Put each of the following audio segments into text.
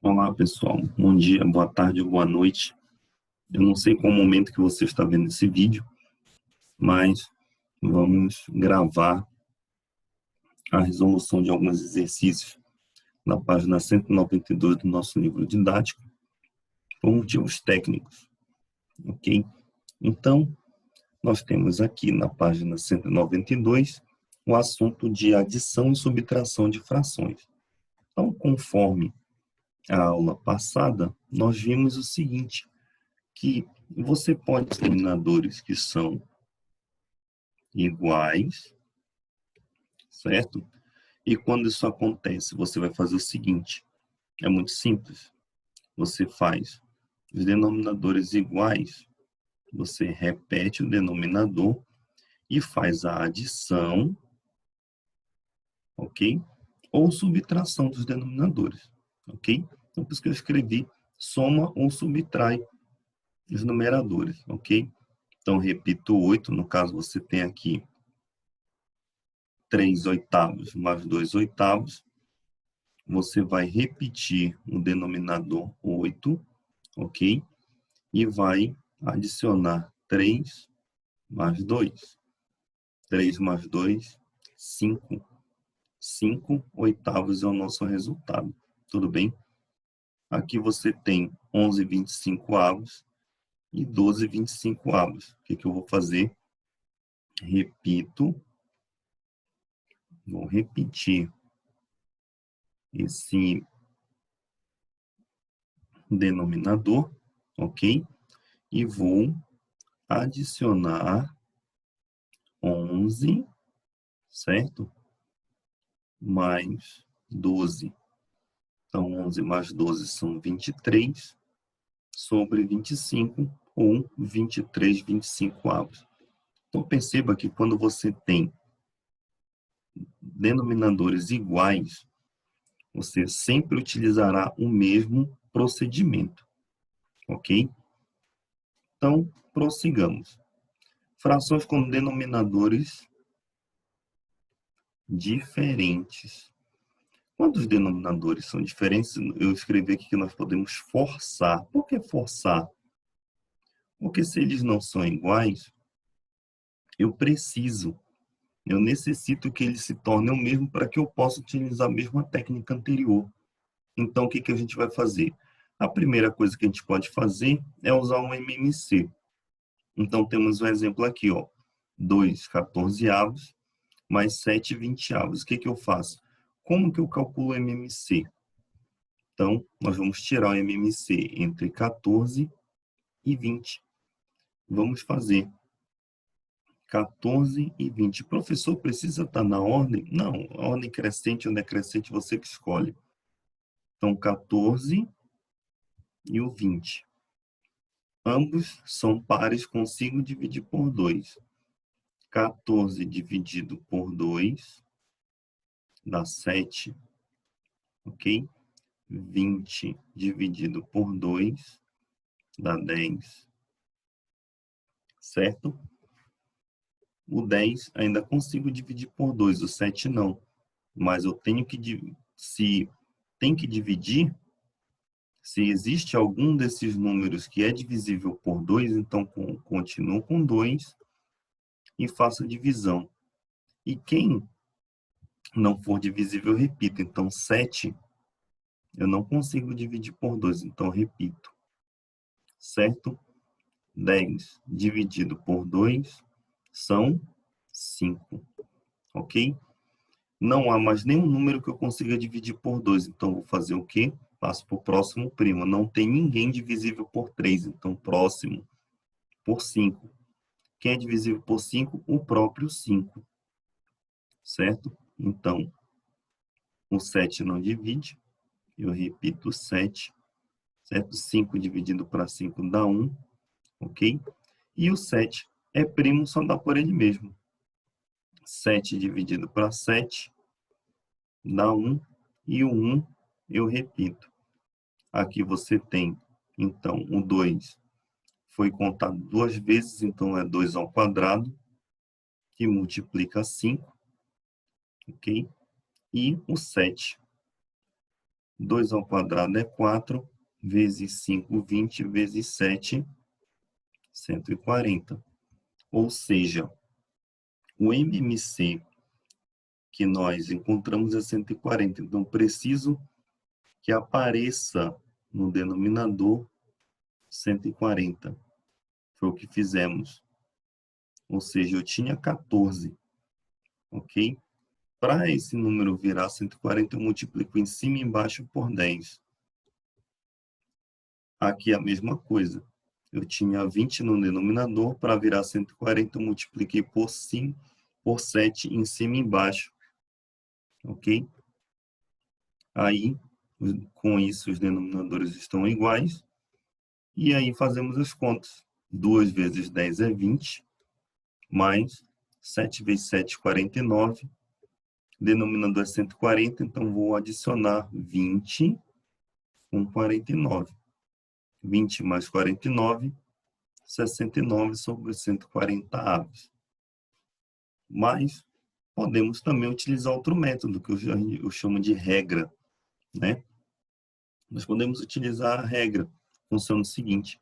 Olá, pessoal. Bom dia, boa tarde ou boa noite. Eu não sei qual momento que você está vendo esse vídeo, mas vamos gravar a resolução de alguns exercícios na página 192 do nosso livro didático, por motivos técnicos, ok? Então, nós temos aqui na página 192 o assunto de adição e subtração de frações. Então, conforme a aula passada, nós vimos o seguinte, que você pode ter denominadores que são iguais, certo? E quando isso acontece, você vai fazer o seguinte, é muito simples. Você faz os denominadores iguais, você repete o denominador e faz a adição, ok? Ou subtração dos denominadores, ok? Então, por isso que eu escrevi soma ou subtrai os numeradores, ok? Então, repito 8, no caso você tem aqui 3 oitavos mais 2 oitavos, você vai repetir o denominador 8, ok? E vai adicionar 3 mais 2. 3 mais 2, 5. 5 oitavos é o nosso resultado, tudo bem? Aqui você tem 11,25 avos e 12,25 avos. O que eu vou fazer? Repito, vou repetir esse denominador, ok? E vou adicionar 11, certo? Mais 12. Então, 11 mais 12 são 23, sobre 25, ou 23,25 avos. Então, perceba que quando você tem denominadores iguais, você sempre utilizará o mesmo procedimento, ok? Então, prossigamos. Frações com denominadores diferentes. Quando os denominadores são diferentes, eu escrevi aqui que nós podemos forçar. Por que forçar? Porque se eles não são iguais, eu necessito que eles se tornem o mesmo para que eu possa utilizar a mesma técnica anterior. Então, o que a gente vai fazer? A primeira coisa que a gente pode fazer é usar um MMC. Então, temos um exemplo aqui, ó, 2 14avos mais 7 20avos. O que eu faço? Como que eu calculo o MMC? Então, nós vamos tirar o MMC entre 14 e 20. Vamos fazer 14 e 20. Professor, precisa estar na ordem? Não, a ordem crescente ou decrescente você que escolhe. Então, 14 e o 20. Ambos são pares, consigo dividir por 2. 14 dividido por 2 dá 7, ok? 20 dividido por 2 dá 10, certo? O 10 ainda consigo dividir por 2, o 7 não. Mas eu tenho que, se tem que dividir, se existe algum desses números que é divisível por 2, então continuo com 2 e faço a divisão. E quem não for divisível, eu repito. Então, 7 eu não consigo dividir por 2, então repito. Certo? 10 dividido por 2 são 5. Ok? Não há mais nenhum número que eu consiga dividir por 2, então vou fazer o quê? Passo para o próximo primo. Não tem ninguém divisível por 3, então próximo por 5. Quem é divisível por 5? O próprio 5. Certo? Então, o 7 não divide. Eu repito 7. Certo? 5 dividido para 5 dá 1. Ok? E o 7 é primo, só dá por ele mesmo. 7 dividido para 7 dá 1. E o 1 eu repito. Aqui você tem, então, o 2 foi contado duas vezes, então é 2 ao quadrado, que multiplica 5, ok? E o 7 2 ao quadrado é 4, vezes 5, 20, vezes 7, 140. Ou seja, o MMC que nós encontramos é 140. Então, preciso que apareça no denominador 140. Foi o que fizemos. Ou seja, eu tinha 14, ok? Para esse número virar 140, eu multiplico em cima e embaixo por 10. Aqui é a mesma coisa. Eu tinha 20 no denominador, para virar 140, eu multipliquei por 5, por 7 em cima e embaixo, ok? Aí, com isso, os denominadores estão iguais. E aí fazemos as contas. 2 vezes 10 é 20, mais 7 vezes 7, 49. Denominador é 140, então vou adicionar 20 com 49. 20 mais 49, 69 sobre 140 avos. Mas podemos também utilizar outro método, que eu chamo de regra, né? Nós podemos utilizar a regra. Funciona o seguinte: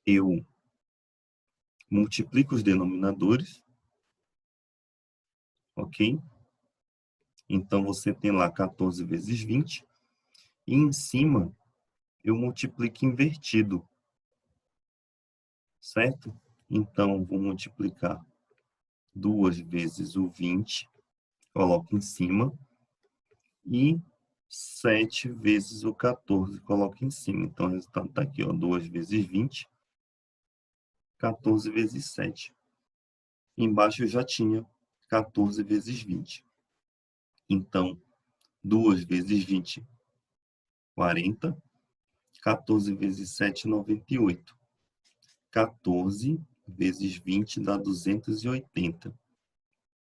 eu multiplico os denominadores, ok? Então, você tem lá 14 vezes 20, e em cima eu multiplico invertido, certo? Então, vou multiplicar 2 vezes o 20, coloco em cima, e 7 vezes o 14, coloco em cima. Então, o resultado está aqui, ó, 2 vezes 20, 14 vezes 7. Embaixo eu já tinha 14 vezes 20. Então, 2 vezes 20, 40. 14 vezes 7, 98. 14 vezes 20 dá 280.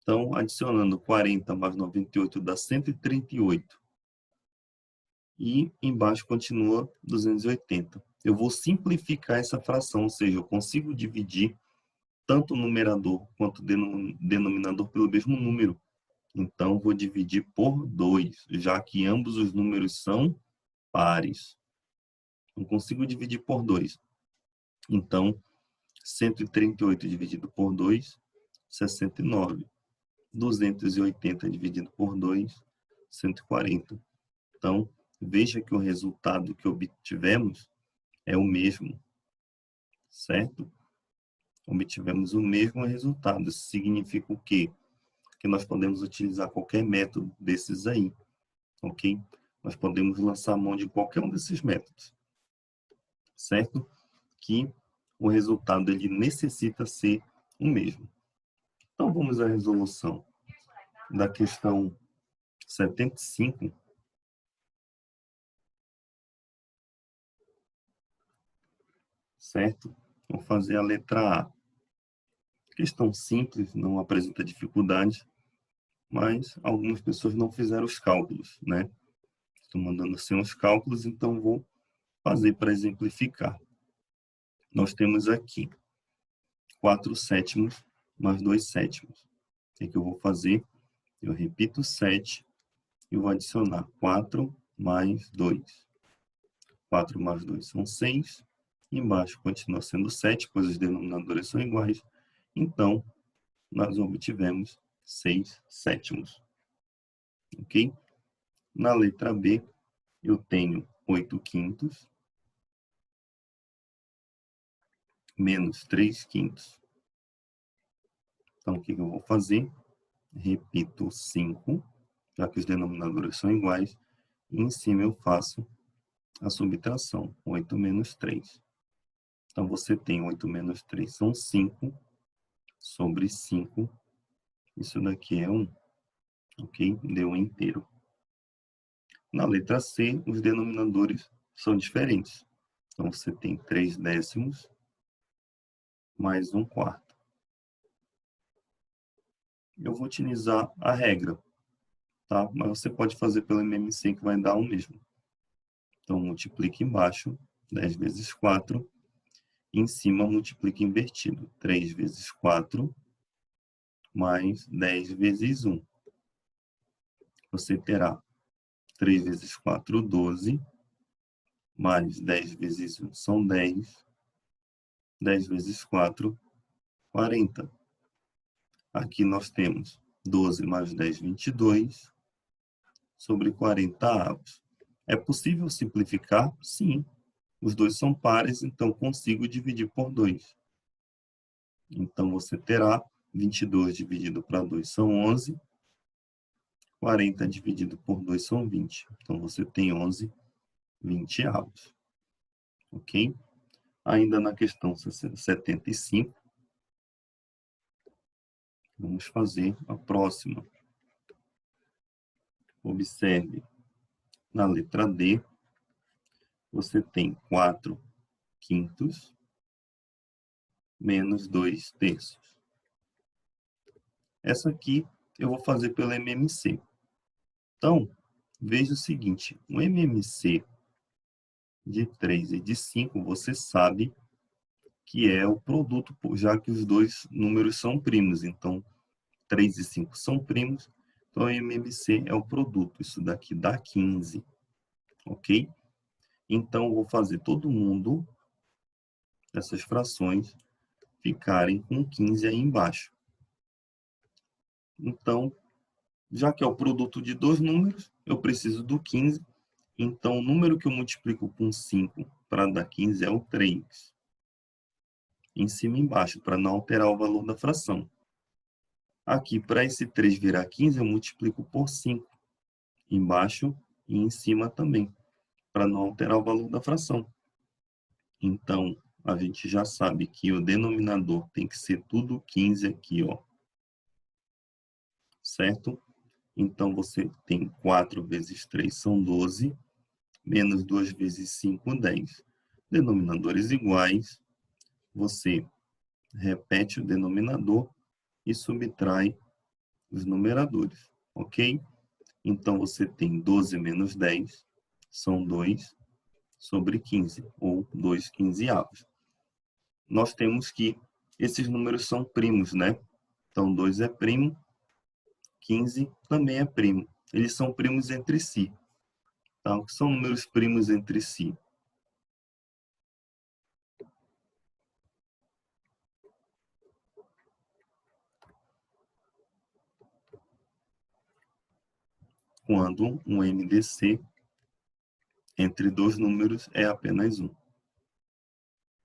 Então, adicionando 40 mais 98 dá 138. E embaixo continua 280. Eu vou simplificar essa fração, ou seja, eu consigo dividir tanto o numerador quanto o denominador pelo mesmo número. Então, vou dividir por 2, já que ambos os números são pares. Não consigo dividir por 2. Então, 138 dividido por 2, 69. 280 dividido por 2, 140. Então, veja que o resultado que obtivemos é o mesmo, certo? Obtivemos o mesmo resultado. Isso significa o quê? Que nós podemos utilizar qualquer método desses aí, ok? Nós podemos lançar mão de qualquer um desses métodos, certo? Que o resultado ele necessita ser o mesmo. Então, vamos à resolução da questão 75. Certo? Vou fazer a letra A. Questão simples, não apresenta dificuldade, mas algumas pessoas não fizeram os cálculos, né? Estou mandando assim os cálculos, então vou fazer para exemplificar. Nós temos aqui 4 sétimos mais 2 sétimos. O que eu vou fazer? Eu repito 7 e vou adicionar 4 mais 2. 4 mais 2 são 6. Embaixo continua sendo 7, pois os denominadores são iguais. Então, nós obtivemos 6 sétimos. Ok? Na letra B, eu tenho 8 quintos menos 3 quintos. Então, o que eu vou fazer? Repito 5, já que os denominadores são iguais, e em cima eu faço a subtração, 8 menos 3. Então, você tem 8 menos 3 são 5, sobre 5, isso daqui é 1, ok? Deu 1 inteiro. Na letra C, os denominadores são diferentes. Então, você tem 3 décimos mais 1 quarto. Eu vou utilizar a regra, tá? Mas você pode fazer pelo MMC que vai dar o mesmo. Então, multiplica embaixo, 10 vezes 4. Em cima, multiplica invertido, 3 vezes 4, mais 10 vezes 1. Você terá 3 vezes 4, 12. Mais 10 vezes 1 são 10. 10 vezes 4, 40. Aqui nós temos 12 mais 10, 22, sobre 40 avos. É possível simplificar? Sim. Os dois são pares, então consigo dividir por 2. Então, você terá 22 dividido para 2 são 11. 40 dividido por 2 são 20. Então, você tem 11 20avos. Ok? Ainda na questão 75, vamos fazer a próxima. Observe, na letra D, você tem 4 quintos menos 2 terços. Essa aqui eu vou fazer pelo MMC. Então, veja o seguinte, o MMC de 3 e de 5, você sabe que é o produto, já que os dois números são primos. Então, 3 e 5 são primos, então o MMC é o produto. Isso daqui dá 15, ok? Então, eu vou fazer todo mundo, essas frações, ficarem com 15 aí embaixo. Então, já que é o produto de dois números, eu preciso do 15. Então, o número que eu multiplico com 5 para dar 15 é o 3. Em cima e embaixo, para não alterar o valor da fração. Aqui, para esse 3 virar 15, eu multiplico por 5. Embaixo e em cima também, para não alterar o valor da fração. Então, a gente já sabe que o denominador tem que ser tudo 15 aqui, ó. Certo? Então, você tem 4 vezes 3 são 12, menos 2 vezes 5, 10. Denominadores iguais, você repete o denominador e subtrai os numeradores, ok? Então, você tem 12 menos 10, são 2 sobre 15, ou 2 quinzeavos. Nós temos que esses números são primos, né? Então, 2 é primo, 15 também é primo. Eles são primos entre si. Tá? O que são números primos entre si? Quando um MDC entre dois números é apenas um.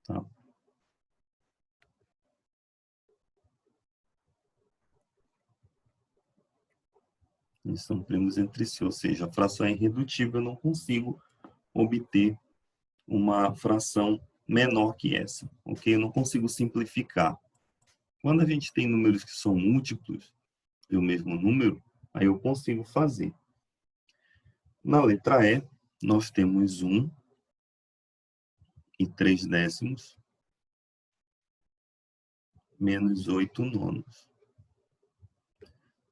Tá? Eles são primos entre si, ou seja, a fração é irredutível, eu não consigo obter uma fração menor que essa, ok? Eu não consigo simplificar. Quando a gente tem números que são múltiplos do mesmo número, aí eu consigo fazer. Na letra E, nós temos 1 e 3 décimos menos 8 nonos.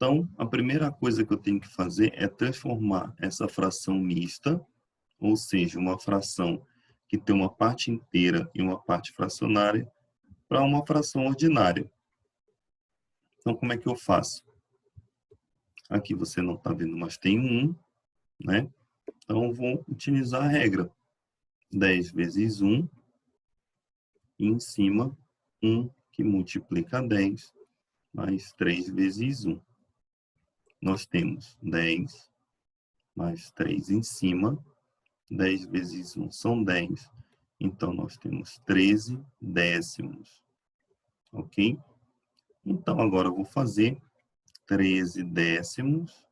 Então, a primeira coisa que eu tenho que fazer é transformar essa fração mista, ou seja, uma fração que tem uma parte inteira e uma parte fracionária, para uma fração ordinária. Então, como é que eu faço? Aqui você não está vendo, mas tem um 1, né? Então, eu vou utilizar a regra. 10 vezes 1, e em cima, 1 que multiplica 10, mais 3 vezes 1. Nós temos 10, mais 3 em cima, 10 vezes 1 são 10, então nós temos 13 décimos, ok? Então, agora eu vou fazer 13 décimos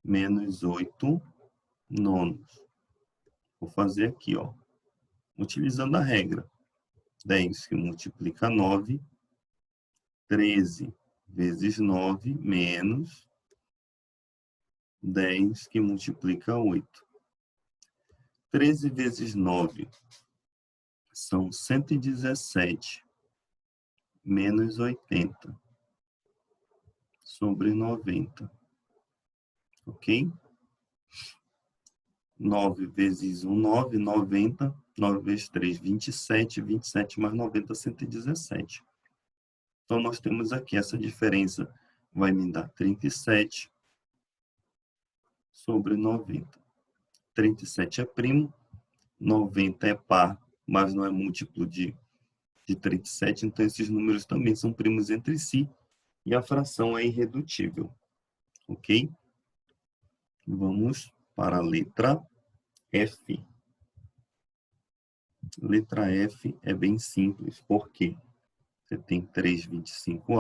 menos 8 nonos. Vou fazer aqui, ó, utilizando a regra. 10 que multiplica 9, 13 vezes 9 menos 10 que multiplica 8. 13 vezes 9 são 117 menos 80 sobre 90. Ok? 9 vezes 1, 9, 90. 9 vezes 3, 27. 27 mais 90, 117. Então, nós temos aqui essa diferença. Vai me dar 37 sobre 90. 37 é primo, 90 é par, mas não é múltiplo de 37, então esses números também são primos entre si e a fração é irredutível, ok? Vamos para a letra F. Letra F é bem simples, porque você tem 3/25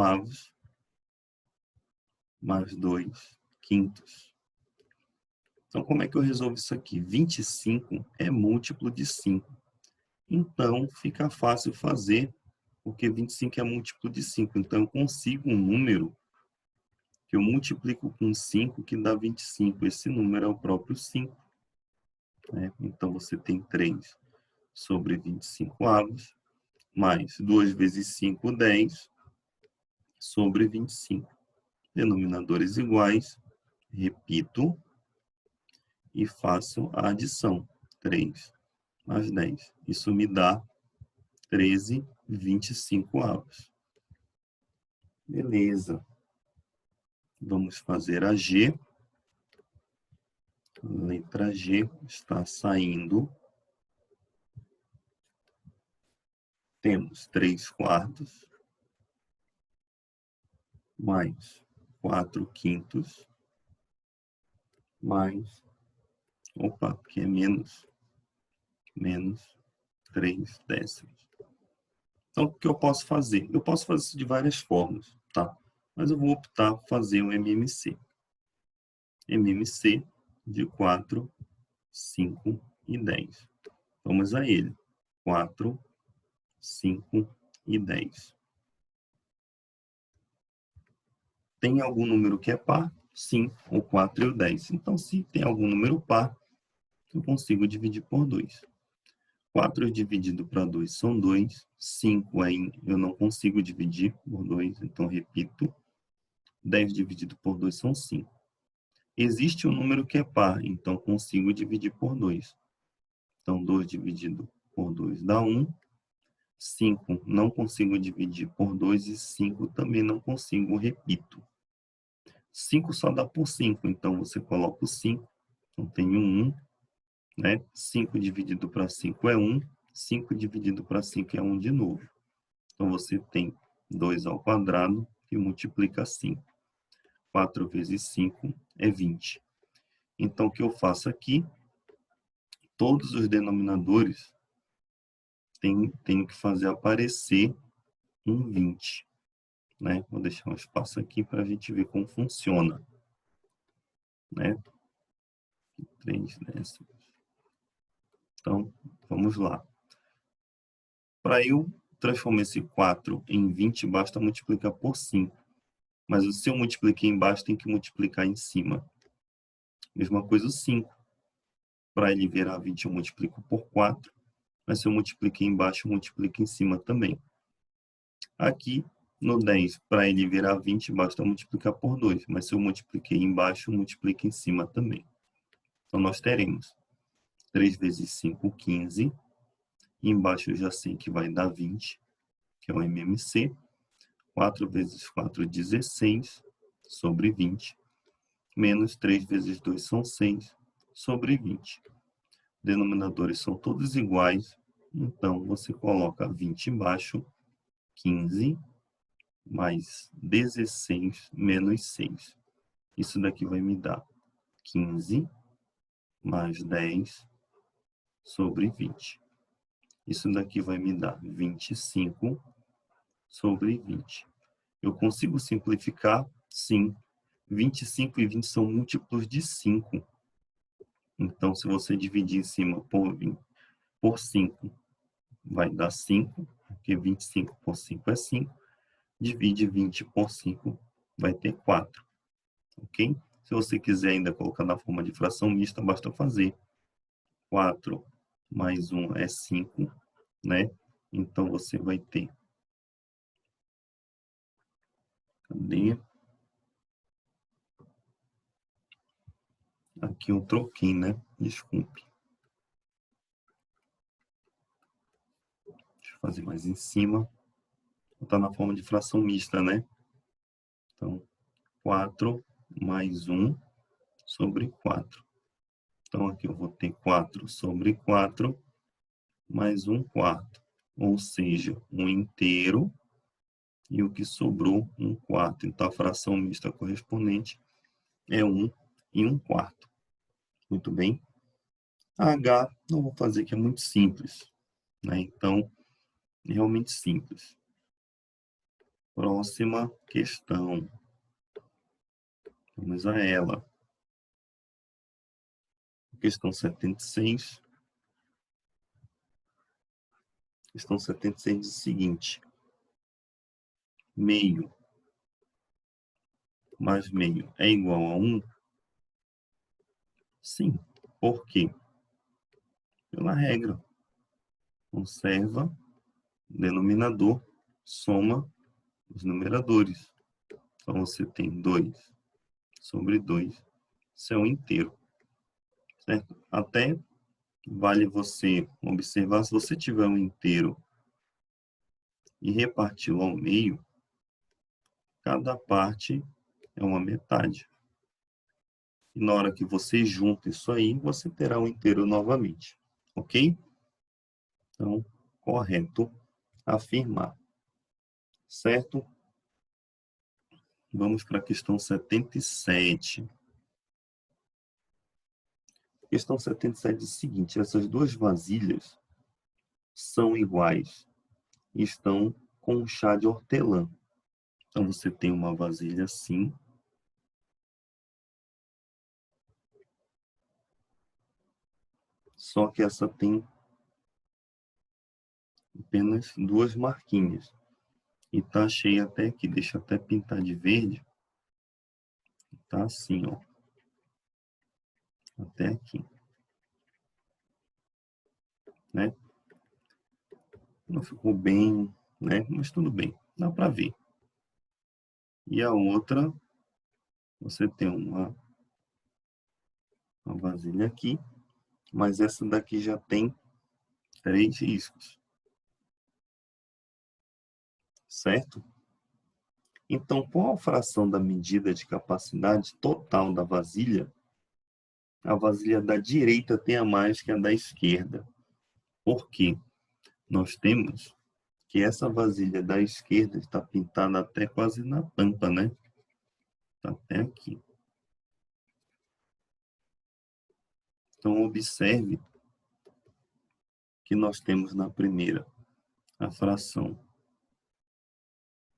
mais 2/5. Então, como é que eu resolvo isso aqui? 25 é múltiplo de 5. Então, fica fácil fazer, porque 25 é múltiplo de 5. Então, eu consigo um número que eu multiplico com 5, que dá 25. Esse número é o próprio 5. Né? Então, você tem 3/25, mais 2 vezes 5, 10, sobre 25. Denominadores iguais, repito, e faço a adição. 3 mais 10. Isso me dá 13/25. Beleza. Vamos fazer a G. Letra G está saindo. Temos 3/4 mais 4/5 mais, opa, que é menos 3/10. Então, o que eu posso fazer? Eu posso fazer isso de várias formas, tá? Mas eu vou optar por fazer um MMC. MMC de 4, 5 e 10. Vamos a ele. 4, 5 e 10. Tem algum número que é par? Sim, o 4 e o 10. Então, se tem algum número par, eu consigo dividir por 2. 4 dividido para 2 são 2. 5 aí eu não consigo dividir por 2, então repito. 10 dividido por 2 são 5. Existe um número que é par, então consigo dividir por 2. Então, 2 dividido por 2 dá 1. 5 não consigo dividir por 2 e 5 também não consigo, repito. 5 só dá por 5, então você coloca o 5. Então, tenho 1, né? 5 dividido para 5 é 1. 5 dividido para 5 é 1 de novo. Então, você tem 2 ao quadrado, que multiplica 5. 4 vezes 5 é 20. Então, o que eu faço aqui? Todos os denominadores tenho que fazer aparecer um 20. Né? Vou deixar um espaço aqui para a gente ver como funciona. Né? 3 décimos. Então, vamos lá. Para eu transformar esse 4 em 20, basta multiplicar por 5. Mas se eu multipliquei embaixo, tem que multiplicar em cima. Mesma coisa o 5. Para ele virar 20, eu multiplico por 4. Mas se eu multipliquei embaixo, eu multiplico em cima também. Aqui, no 10, para ele virar 20, basta multiplicar por 2. Mas se eu multipliquei embaixo, eu multiplico em cima também. Então, nós teremos 3 vezes 5, 15. E embaixo eu já sei que vai dar 20, que é o MMC. 4 vezes 4, 16, sobre 20. Menos 3 vezes 2 são 6, sobre 20. Denominadores são todos iguais, então você coloca 20 embaixo, 15, mais 16, menos 6. Isso daqui vai me dar 15, mais 10, sobre 20. Isso daqui vai me dar 25, sobre 20. Eu consigo simplificar? Sim. 25 e 20 são múltiplos de 5. Então, se você dividir em cima por 5, vai dar 5, porque 25 por 5 é 5. Divide 20 por 5, vai ter 4. Ok? Se você quiser ainda colocar na forma de fração mista, basta fazer 4 mais 1 é 5, né? Então, você vai ter... Cadê? Aqui eu troquei, né? Desculpe. Deixa eu fazer mais em cima. Está na forma de fração mista, né? Então, 4 mais 1 sobre 4. Então, aqui eu vou ter 4 sobre 4, mais 1/4. Ou seja, 1 inteiro e o que sobrou, 1/4. Então, a fração mista correspondente é 1 e 1/4. Muito bem. A H, não vou fazer, que é muito simples, né? Então, realmente simples. Próxima questão. Vamos a ela. Questão 76. Questão 76 diz o seguinte: meio mais meio é igual a 1? Sim. Por quê? Pela regra. Conserva o denominador, soma os numeradores. Então, você tem 2 sobre 2. Isso é um inteiro. Certo? Até vale você observar, se você tiver um inteiro e reparti-lo ao meio, cada parte é uma metade. E na hora que você junta isso aí, você terá um inteiro novamente. Ok? Então, correto afirmar. Certo? Vamos para a questão 77. A questão 77 diz o seguinte: essas duas vasilhas são iguais e estão com um chá de hortelã. Então, você tem uma vasilha assim, só que essa tem apenas duas marquinhas. E tá cheia até aqui. Deixa eu até pintar de verde. Tá assim, ó. Até aqui. Né? Não ficou bem, né? Mas tudo bem. Dá para ver. E a outra, você tem uma vasilha aqui, mas essa daqui já tem 3 riscos. Certo? Então, qual a fração da medida de capacidade total da vasilha? A vasilha da direita tem a mais que a da esquerda. Por quê? Nós temos que essa vasilha da esquerda está pintada até quase na tampa, né? Está até aqui. Então, observe que nós temos na primeira a fração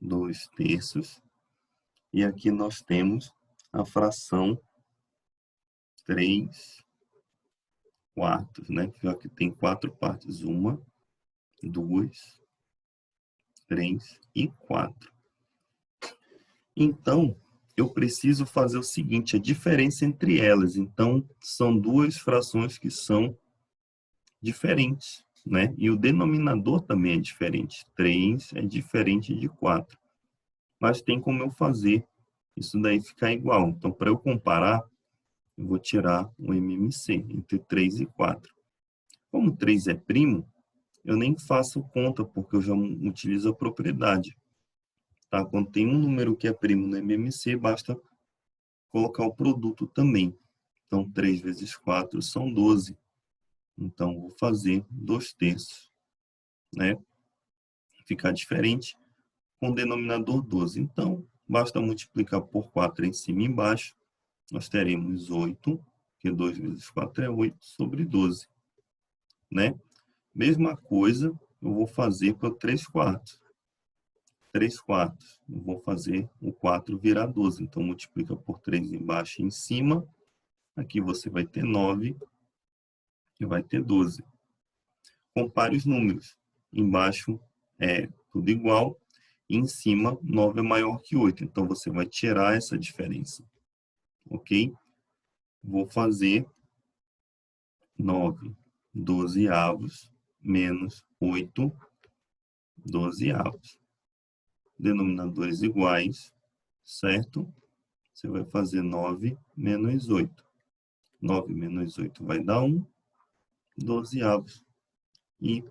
2/3, e aqui nós temos a fração 3/4, né? Que aqui tem 4 partes: 1, 2, 3 e 4. Então, eu preciso fazer o seguinte: a diferença entre elas. Então, são duas frações que são diferentes, né? E o denominador também é diferente. 3 é diferente de 4. Mas tem como eu fazer isso daí ficar igual. Então, para eu comparar, eu vou tirar o MMC entre 3 e 4. Como 3 é primo, eu nem faço conta, porque eu já utilizo a propriedade. Tá? Quando tem um número que é primo no MMC, basta colocar o produto também. Então, 3 vezes 4 são 12. Então, vou fazer 2/3, né? Ficar diferente com o denominador 12. Então, basta multiplicar por 4 em cima e embaixo. Nós teremos 8, que 2 vezes 4 é 8, sobre 12. Né? Mesma coisa, eu vou fazer para 3/4. 3/4. Eu vou fazer o 4 virar 12. Então, multiplica por 3 embaixo e em cima. Aqui você vai ter 9 e vai ter 12. Compare os números. Embaixo é tudo igual. E em cima, 9 é maior que 8. Então, você vai tirar essa diferença. Ok? Vou fazer 9 dozeavos menos 8 dozeavos. Denominadores iguais, certo? Você vai fazer 9 menos 8. 9 menos 8 vai dar 1 dozeavos. E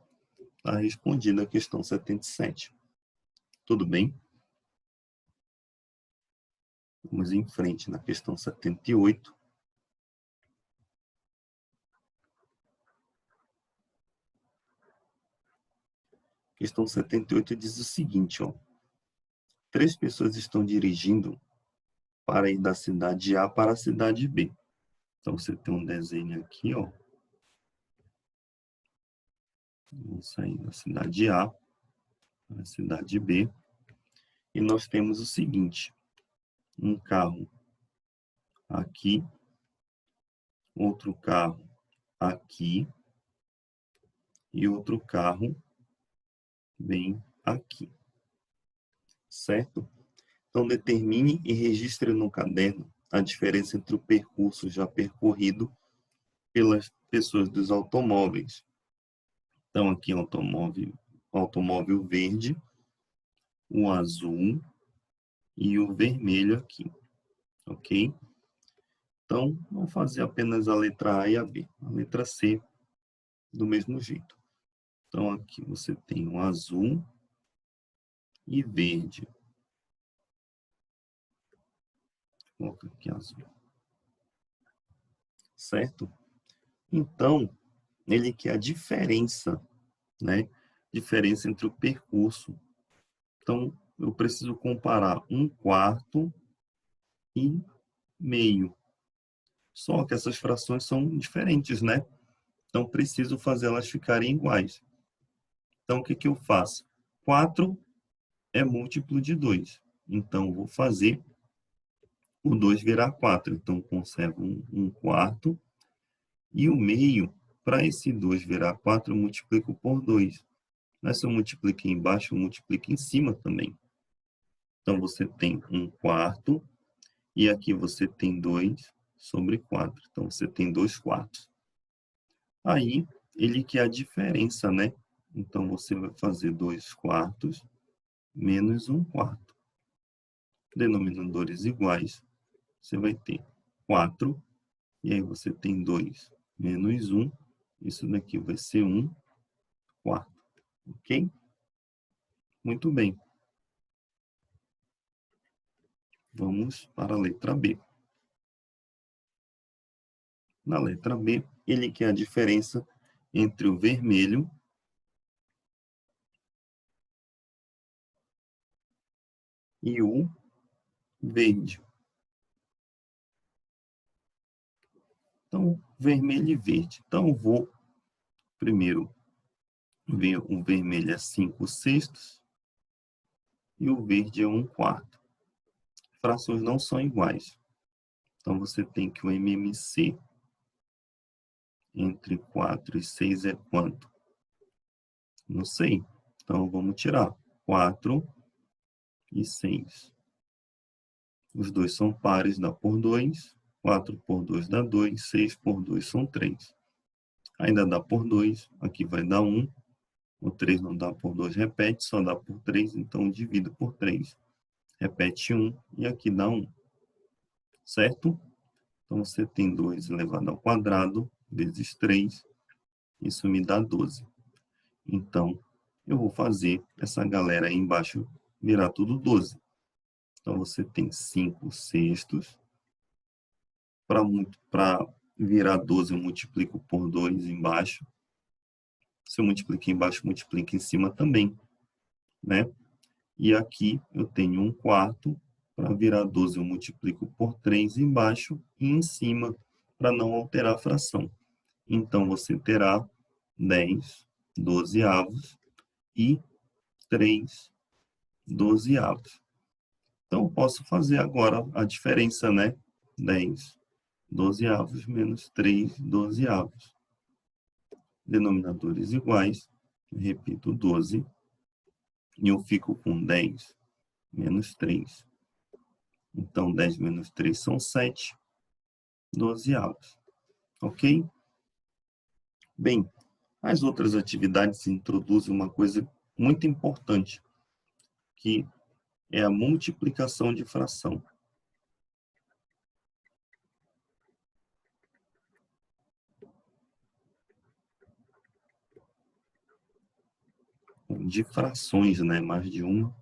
está respondida a questão 77. Tudo bem? Vamos em frente na questão 78. Questão 78 diz o seguinte, ó. 3 pessoas estão dirigindo para ir da cidade A para a cidade B. Então, você tem um desenho aqui, ó. Vamos sair da cidade A para a cidade B. E nós temos o seguinte, um carro aqui, outro carro aqui e outro carro bem aqui, certo? Então, determine e registre no caderno a diferença entre o percurso já percorrido pelas pessoas dos automóveis. Então, aqui automóvel verde, o azul e o vermelho aqui, ok? Então, vamos fazer apenas a letra A e a B. A letra C, do mesmo jeito. Então, aqui você tem o azul e verde. Vou colocar aqui azul. Certo? Então, ele quer a diferença, né? Diferença entre o percurso. Então, eu preciso comparar 1/4 e meio. Só que essas frações são diferentes, né? Então, preciso fazer elas ficarem iguais. Então, o que que eu faço? 4 é múltiplo de 2. Então, vou fazer o 2 virar 4. Então, conservo 1/4. E o meio, para esse 2 virar 4, eu multiplico por 2. Mas se eu multipliquei embaixo, eu multiplico em cima também. Então, você tem 1/4. E aqui você tem 2 sobre 4. Então, você tem 2/4. Aí, ele quer a diferença, né? Então, você vai fazer 2/4 menos 1/4. Denominadores iguais, você vai ter 4. E aí, você tem 2 menos 1. Isso daqui vai ser 1/4. Ok? Muito bem. Vamos para a letra B. Na letra B, ele quer a diferença entre o vermelho e o verde. Então, vermelho e verde. Então, eu vou primeiro ver o vermelho é 5/6 e o verde é 1/4. Frações não são iguais. Então, você tem que o MMC entre 4 e 6 é quanto? Não sei. Então, vamos tirar 4 e 6. Os dois são pares, dá por 2. 4 por 2 dá 2. 6 por 2 são 3. Ainda dá por 2. Aqui vai dar 1. O 3 não dá por 2, repete, só dá por 3. Então, divido por 3. Repete 1 e aqui dá 1. Certo? Então, você tem 2 elevado ao quadrado vezes 3. Isso me dá 12. Então, eu vou fazer essa galera aí embaixo virar tudo 12. Então, você tem 5/6. Para virar 12, eu multiplico por 2 embaixo. Se eu multiplicar embaixo, multiplico em cima também, né? E aqui eu tenho 1/4. Para virar 12, eu multiplico por 3 embaixo e em cima, para não alterar a fração. Então, você terá 10 dozeavos e 3 dozeavos. Então, eu posso fazer agora a diferença, né? 10 dozeavos menos 3 dozeavos. Denominadores iguais, eu repito 12, e eu fico com 10 menos 3. Então, 10 menos 3 são 7 dozeavos. Ok? Bem, as outras atividades introduzem uma coisa muito importante, que é a multiplicação de fração. De frações, né? Mais de uma.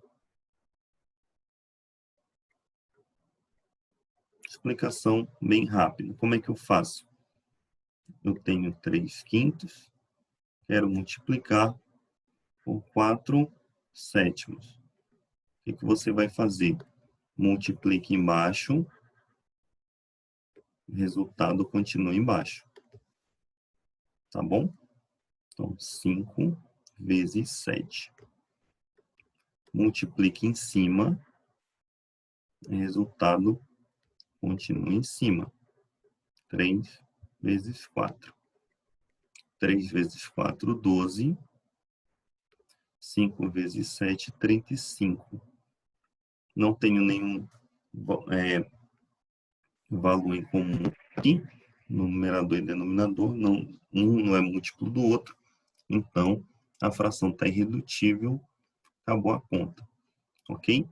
Explicação bem rápida. Como é que eu faço? Eu tenho 3/5, quero multiplicar por 4 sétimos. O que você vai fazer? Multiplica embaixo, o resultado continua embaixo. Tá bom? Então, 5 vezes 7. Multiplica em cima, o resultado continua em cima. 3 vezes 4. 3 vezes 4, 12. 5 vezes 7, 35. Não tenho nenhum valor em comum aqui, no numerador e denominador. Não, um não é múltiplo do outro. Então, a fração está irredutível. Acabou a conta. Ok?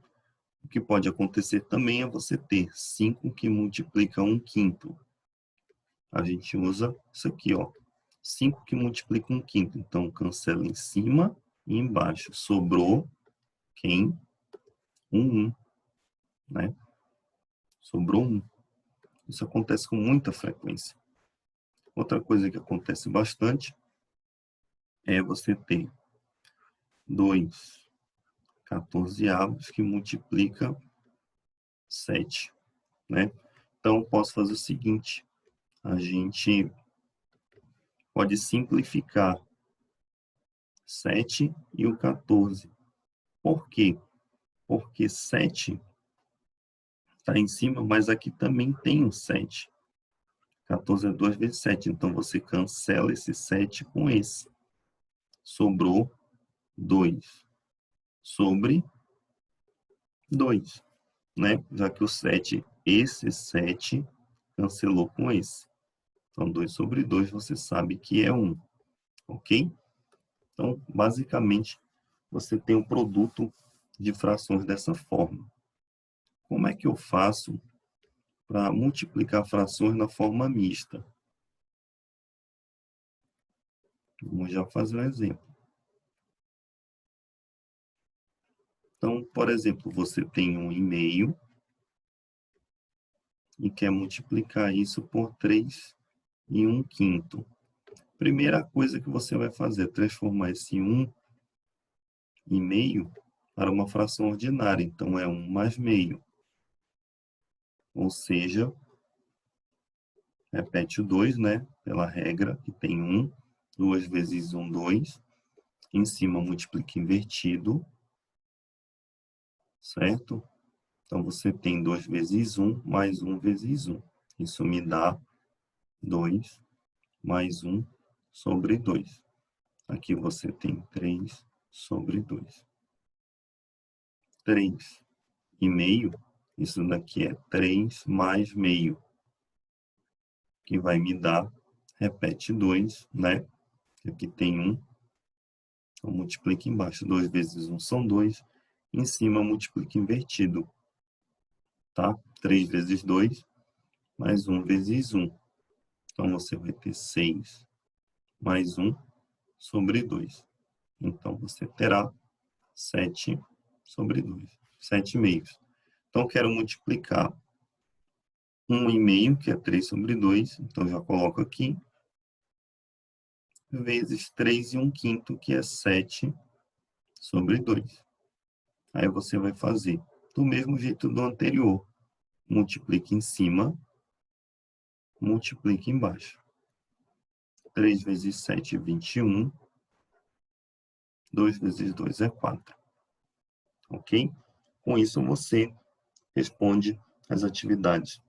O que pode acontecer também é você ter 5 que multiplica 1/5. A gente usa isso aqui, ó. 5 que multiplica 1/5. Então, cancela em cima e embaixo. Sobrou quem? 1, né? Sobrou 1. Isso acontece com muita frequência. Outra coisa que acontece bastante é você ter 2 14avos que multiplica 7, né? Então, posso fazer o seguinte. A gente pode simplificar 7 e o 14. Por quê? Porque 7 está em cima, mas aqui também tem um 7. 14 é 2 vezes 7, então você cancela esse 7 com esse. Sobrou 2 sobre 2, né? Já que o 7, esse 7 cancelou com esse. Então, 2 sobre 2 você sabe que é 1, ok? Então, basicamente, você tem um produto de frações dessa forma. Como é que eu faço para multiplicar frações na forma mista? Vamos já fazer um exemplo. Então, por exemplo, você tem 1,5 e quer multiplicar isso por 3 e 1/5. Primeira coisa que você vai fazer é transformar esse 1,5 para uma fração ordinária. Então, é 1 mais meio. Ou seja, repete o 2, né? Pela regra, que tem 1. 2 vezes 1, 2. Em cima, multiplica invertido. Certo? Então, você tem 2 vezes 1 mais 1 vezes 1. Isso me dá 2 mais 1 sobre 2. Aqui você tem 3 sobre 2. 3 e meio, isso daqui é 3 mais meio, que vai me dar, repete 2, né? Aqui tem 1, então multiplica embaixo. 2 vezes 1 são 2, em cima multiplica invertido, tá? 3 vezes 2, mais 1 vezes 1. Então, você vai ter 6 mais 1 sobre 2. Então, você terá 7 sobre 2. 7 meios. Então, quero multiplicar 1,5, que é 3 sobre 2. Então, já coloco aqui. Vezes 3 e 1/5, que é 7 sobre 2. Aí, você vai fazer do mesmo jeito do anterior. Multiplica em cima, multiplica embaixo. 3 vezes 7 é 21. 2 vezes 2 é 4. Ok? Com isso, você responde as atividades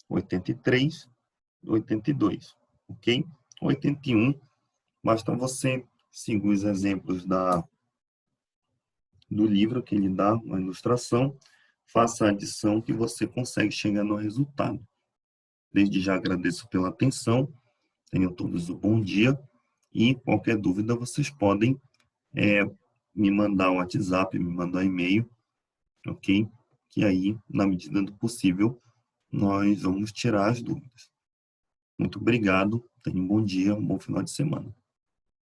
83 e 82. Ok? 81, basta você seguir os exemplos do livro que ele dá, uma ilustração, faça a adição que você consegue chegar no resultado. Desde já agradeço pela atenção, tenham todos um bom dia e qualquer dúvida vocês podem me mandar um WhatsApp, me mandar um e-mail, ok? Que aí, na medida do possível, nós vamos tirar as dúvidas. Muito obrigado, tenha um bom dia, um bom final de semana.